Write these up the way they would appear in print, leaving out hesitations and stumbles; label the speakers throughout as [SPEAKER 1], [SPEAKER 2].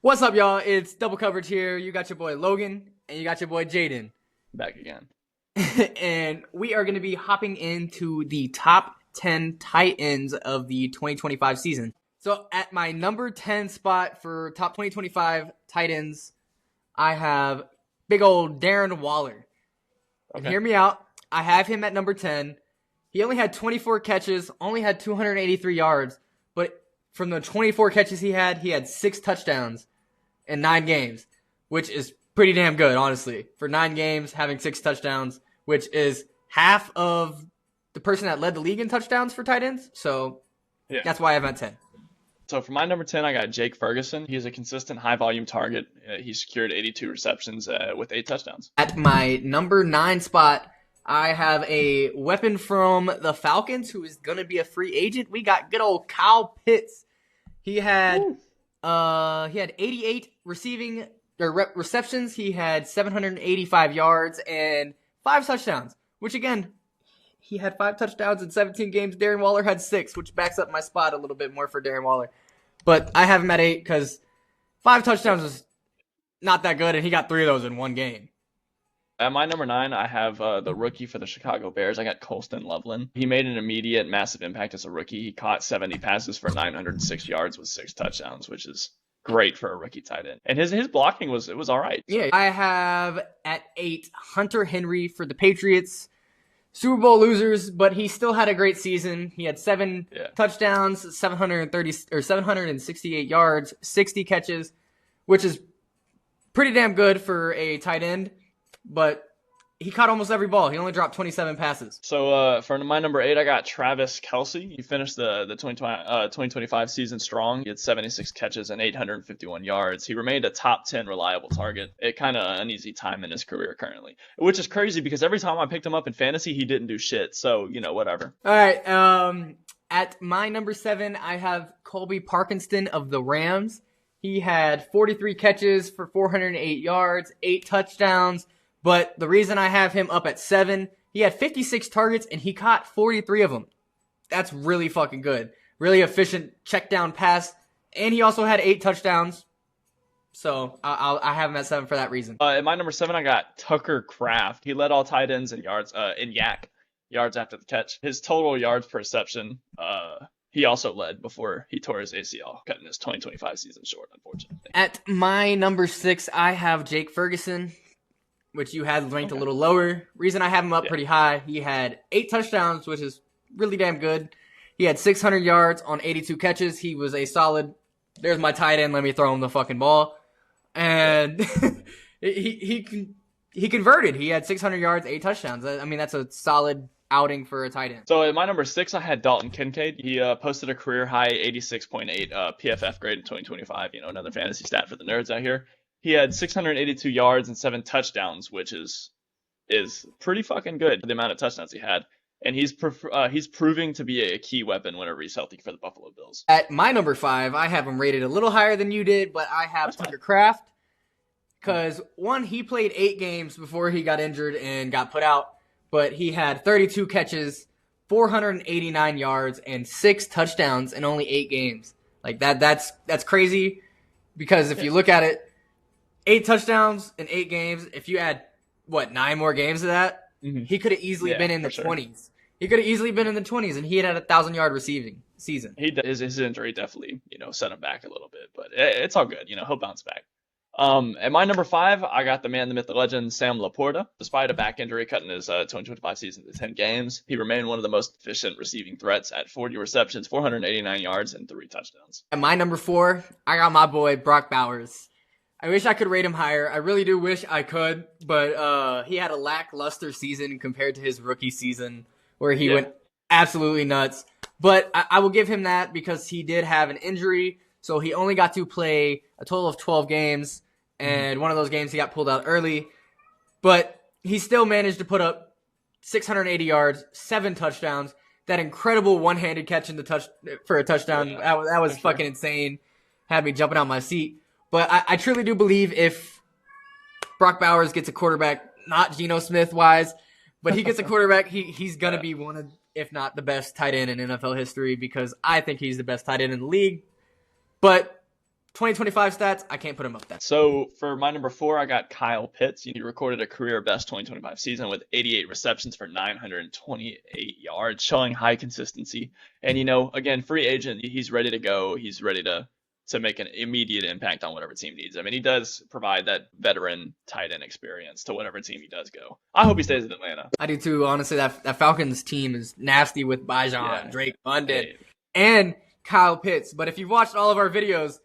[SPEAKER 1] What's up, y'all? It's double coverage here. You got your boy Logan, and you got your boy Jaden.
[SPEAKER 2] Back again.
[SPEAKER 1] And we are going to be hopping into the top 10 tight ends of the 2025 season. So at my number 10 spot for top 2025 tight ends, I have big old Darren Waller. And hear me out. I have him at number 10. He only had 24 catches, only had 283 yards, but from the 24 catches he had 6 touchdowns in 9 games, which is pretty damn good, honestly. For 9 games, having 6 touchdowns, which is half of the person that led the league in touchdowns for tight ends. So that's why I have him at 10.
[SPEAKER 2] So for my number 10, I got Jake Ferguson. He's a consistent high-volume target. He secured 82 receptions with 8 touchdowns.
[SPEAKER 1] At my number 9 spot, I have a weapon from the Falcons who is going to be a free agent. We got good old Kyle Pitts. He had 88 receptions. He had 785 yards and 5 touchdowns, which again, he had 5 touchdowns in 17 games. Darren Waller had 6, which backs up my spot a little bit more for Darren Waller. But I have him at 8 because 5 touchdowns is not that good, and he got 3 of those in one game.
[SPEAKER 2] At my number 9, I have the rookie for the Chicago Bears. I got Colston Loveland. He made an immediate massive impact as a rookie. He caught 70 passes for 906 yards with 6 touchdowns, which is great for a rookie tight end. And his blocking was all right.
[SPEAKER 1] Yeah, I have at 8 Hunter Henry for the Patriots. Super Bowl losers, but he still had a great season. He had 7 touchdowns, 768 yards, 60 catches, which is pretty damn good for a tight end. But he caught almost every ball. He only dropped 27 passes.
[SPEAKER 2] So for my number 8, I got Travis Kelce. He finished the 2025 season strong. He had 76 catches and 851 yards. He remained a top 10 reliable target at kind of an easy time in his career currently, which is crazy because every time I picked him up in fantasy, he didn't do shit. So, whatever.
[SPEAKER 1] All right. At my number 7, I have Colby Parkinson of the Rams. He had 43 catches for 408 yards, 8 touchdowns. But the reason I have him up at 7, he had 56 targets and he caught 43 of them. That's really fucking good. Really efficient check down pass. And he also had 8 touchdowns. So I have him at 7 for that reason.
[SPEAKER 2] At my number 7, I got Tucker Kraft. He led all tight ends in yards yards after the catch. His total yards per reception, he also led before he tore his ACL, cutting his 2025 season short, unfortunately.
[SPEAKER 1] At my number 6, I have Jake Ferguson, which you had ranked a little lower. Reason I have him up pretty high, he had 8 touchdowns, which is really damn good. He had 600 yards on 82 catches. He was a solid, there's my tight end, let me throw him the fucking ball. And he converted. He had 600 yards, 8 touchdowns. I mean, that's a solid outing for a tight end.
[SPEAKER 2] So at my number 6, I had Dalton Kincaid. He posted a career high 86.8 PFF grade in 2025. Another fantasy stat for the nerds out here. He had 682 yards and 7 touchdowns, which is pretty fucking good for the amount of touchdowns he had. And he's proving to be a key weapon whenever he's healthy for the Buffalo Bills.
[SPEAKER 1] At my number 5, I have him rated a little higher than you did, but I have Tucker Kraft. Because, one, he played 8 games before he got injured and got put out. But he had 32 catches, 489 yards, and 6 touchdowns in only 8 games. Like, that's crazy. Because if you look at it, 8 touchdowns in 8 games. If you add, 9 more games to that, he could have easily been in the 20s. He could have easily been in the 20s, and he had a 1,000-yard receiving season.
[SPEAKER 2] His injury definitely, set him back a little bit, but it's all good. He'll bounce back. At my number 5, I got the man, the myth, the legend, Sam LaPorta. Despite a back injury cutting his 2025 season to 10 games, he remained one of the most efficient receiving threats at 40 receptions, 489 yards, and 3 touchdowns.
[SPEAKER 1] At my number 4, I got my boy, Brock Bowers. I wish I could rate him higher. I really do wish I could, but he had a lackluster season compared to his rookie season where he went absolutely nuts. But I will give him that because he did have an injury, so he only got to play a total of 12 games, and one of those games he got pulled out early. But he still managed to put up 680 yards, 7 touchdowns, that incredible one-handed catch for a touchdown. That was fucking insane. Had me jumping out my seat. But I truly do believe if Brock Bowers gets a quarterback, not Geno Smith-wise, but he gets a quarterback, he's going to be one of, if not the best tight end in NFL history because I think he's the best tight end in the league. But 2025 stats, I can't put him up there.
[SPEAKER 2] So for my number 4, I got Kyle Pitts. He recorded a career best 2025 season with 88 receptions for 928 yards, showing high consistency. And, again, free agent, he's ready to go. He's ready to make an immediate impact on whatever team needs him. And he does provide that veteran tight end experience to whatever team he does go. I hope he stays in Atlanta.
[SPEAKER 1] I do too. Honestly, that Falcons team is nasty with Bijan, Drake London, and Kyle Pitts. But if you've watched all of our videos,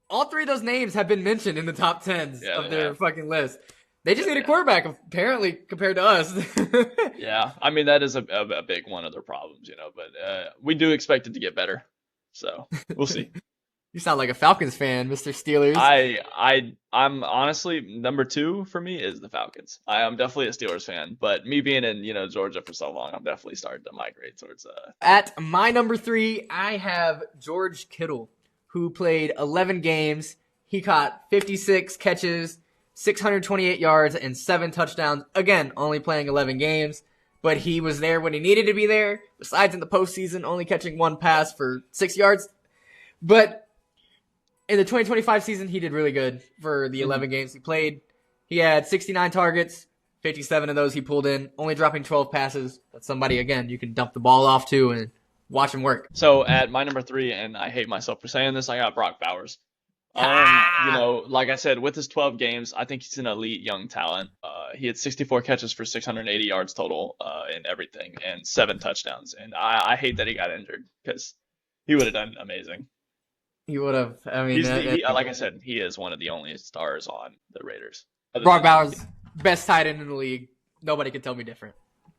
[SPEAKER 1] all 3 of those names have been mentioned in the top 10s of their fucking list. They just need a quarterback, apparently, compared to us.
[SPEAKER 2] Yeah, I mean, that is a big one of their problems, but we do expect it to get better. So we'll see.
[SPEAKER 1] You sound like a Falcons fan, Mr. Steelers.
[SPEAKER 2] I'm honestly, number 2 for me is the Falcons. I am definitely a Steelers fan, but me being in, Georgia for so long, I'm definitely starting to migrate towards
[SPEAKER 1] At my number 3, I have George Kittle, who played 11 games. He caught 56 catches, 628 yards, and 7 touchdowns. Again, only playing 11 games, but he was there when he needed to be there. Besides in the postseason, only catching 1 pass for 6 yards. But in the 2025 season, he did really good for the 11 games he played. He had 69 targets, 57 of those he pulled in, only dropping 12 passes. That's somebody, again, you can dump the ball off to and watch him work.
[SPEAKER 2] So at my number 3, and I hate myself for saying this, I got Brock Bowers. Like I said, with his 12 games, I think he's an elite young talent. He had 64 catches for 680 yards total in everything and 7 touchdowns. And I hate that he got injured because he would have done amazing.
[SPEAKER 1] He would have. I mean,
[SPEAKER 2] like I said, he is one of the only stars on the Raiders.
[SPEAKER 1] Brock Bowers, best tight end in the league. Nobody can tell me different.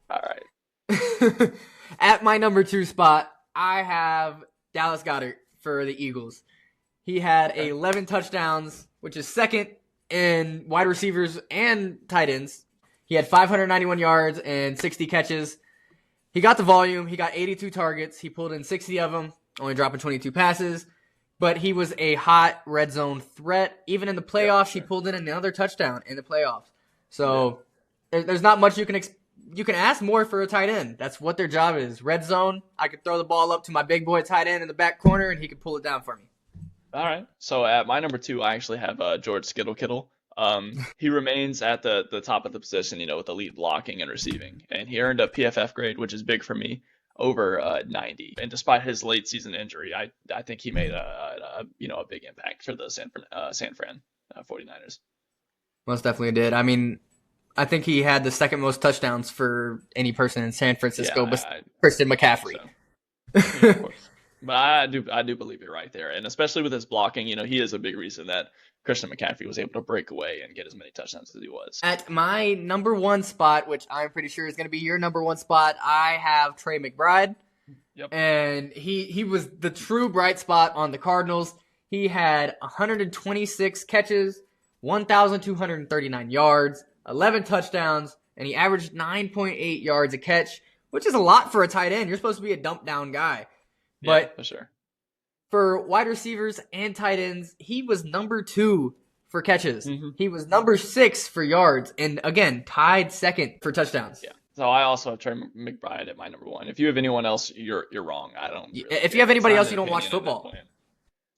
[SPEAKER 2] All right.
[SPEAKER 1] At my number 2 spot, I have Dallas Goedert for the Eagles. He had 11 touchdowns, which is second in wide receivers and tight ends. He had 591 yards and 60 catches. He got the volume. He got 82 targets. He pulled in 60 of them, only dropping 22 passes. But he was a hot red zone threat. Even in the playoffs, he pulled in another touchdown in the playoffs. So there's not much you can ask more for a tight end. That's what their job is. Red zone, I could throw the ball up to my big boy tight end in the back corner, and he could pull it down for me.
[SPEAKER 2] All right. So at my number 2, I actually have George Kittle. He remains at the top of the position, with elite blocking and receiving. And he earned a PFF grade, which is big for me, over 90. And despite his late season injury, I think he made a big impact for the San Fran 49ers.
[SPEAKER 1] Most definitely did. I mean, I think he had the second most touchdowns for any person in San Francisco, besides Christian McCaffrey.
[SPEAKER 2] So. Of course. But I do believe you're right there, and especially with his blocking, he is a big reason that Christian McCaffrey was able to break away and get as many touchdowns as he was.
[SPEAKER 1] At my number 1 spot, which I'm pretty sure is going to be your number 1 spot, I have Trey McBride.
[SPEAKER 2] Yep.
[SPEAKER 1] And he was the true bright spot on the Cardinals. He had 126 catches, 1,239 yards, 11 touchdowns, and he averaged 9.8 yards a catch, which is a lot for a tight end. You're supposed to be a dump down guy. But
[SPEAKER 2] for sure.
[SPEAKER 1] For wide receivers and tight ends, he was number 2 for catches.
[SPEAKER 2] Mm-hmm.
[SPEAKER 1] He was number 6 for yards, and again, tied second for touchdowns.
[SPEAKER 2] Yeah. So I also have Trey McBride at my number 1. If you have anyone else, you're wrong. I don't. Really
[SPEAKER 1] if you have anybody else, you don't watch football.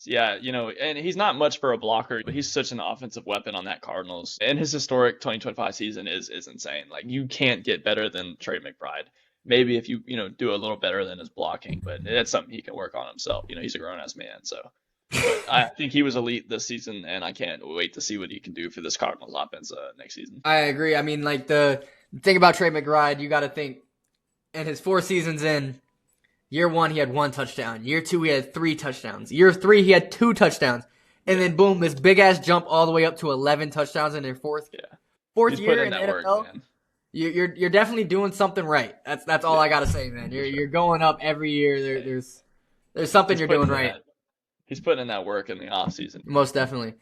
[SPEAKER 2] Yeah, and he's not much for a blocker, but he's such an offensive weapon on that Cardinals. And his historic 2025 season is insane. Like, you can't get better than Trey McBride. Maybe if you do a little better than his blocking, but that's something he can work on himself. He's a grown-ass man, so. But I think he was elite this season, and I can't wait to see what he can do for this Cardinals offense next season.
[SPEAKER 1] I agree. I mean, like, the thing about Trey McBride, you got to think, in his 4 seasons in, year 1, he had 1 touchdown. Year 2, he had 3 touchdowns. Year 3, he had 2 touchdowns. And then, boom, this big-ass jump all the way up to 11 touchdowns in their fourth year in the NFL. Work, You're definitely doing something right. That's all I gotta say, man. You're going up every year. There's something you're doing right.
[SPEAKER 2] He's putting in that work in the off season.
[SPEAKER 1] Most definitely.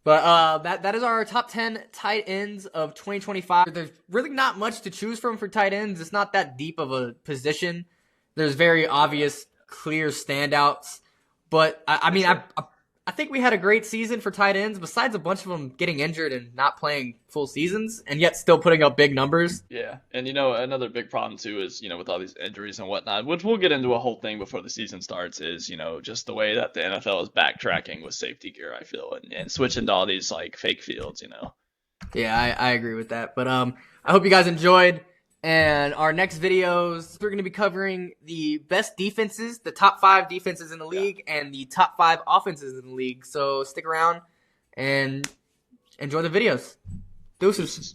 [SPEAKER 1] But that is our top 10 tight ends of 2025. There's really not much to choose from for tight ends. It's not that deep of a position. There's very obvious, clear standouts. But I I think we had a great season for tight ends, besides a bunch of them getting injured and not playing full seasons, and yet still putting up big numbers.
[SPEAKER 2] Yeah, and another big problem too is with all these injuries and whatnot, which we'll get into a whole thing before the season starts. Is just the way that the NFL is backtracking with safety gear. I feel and switching to all these like fake fields.
[SPEAKER 1] Yeah, I agree with that. But I hope you guys enjoyed. And our next videos, we're going to be covering the best defenses, the top 5 defenses in the league, and the top 5 offenses in the league. So stick around and enjoy the videos. Deuces.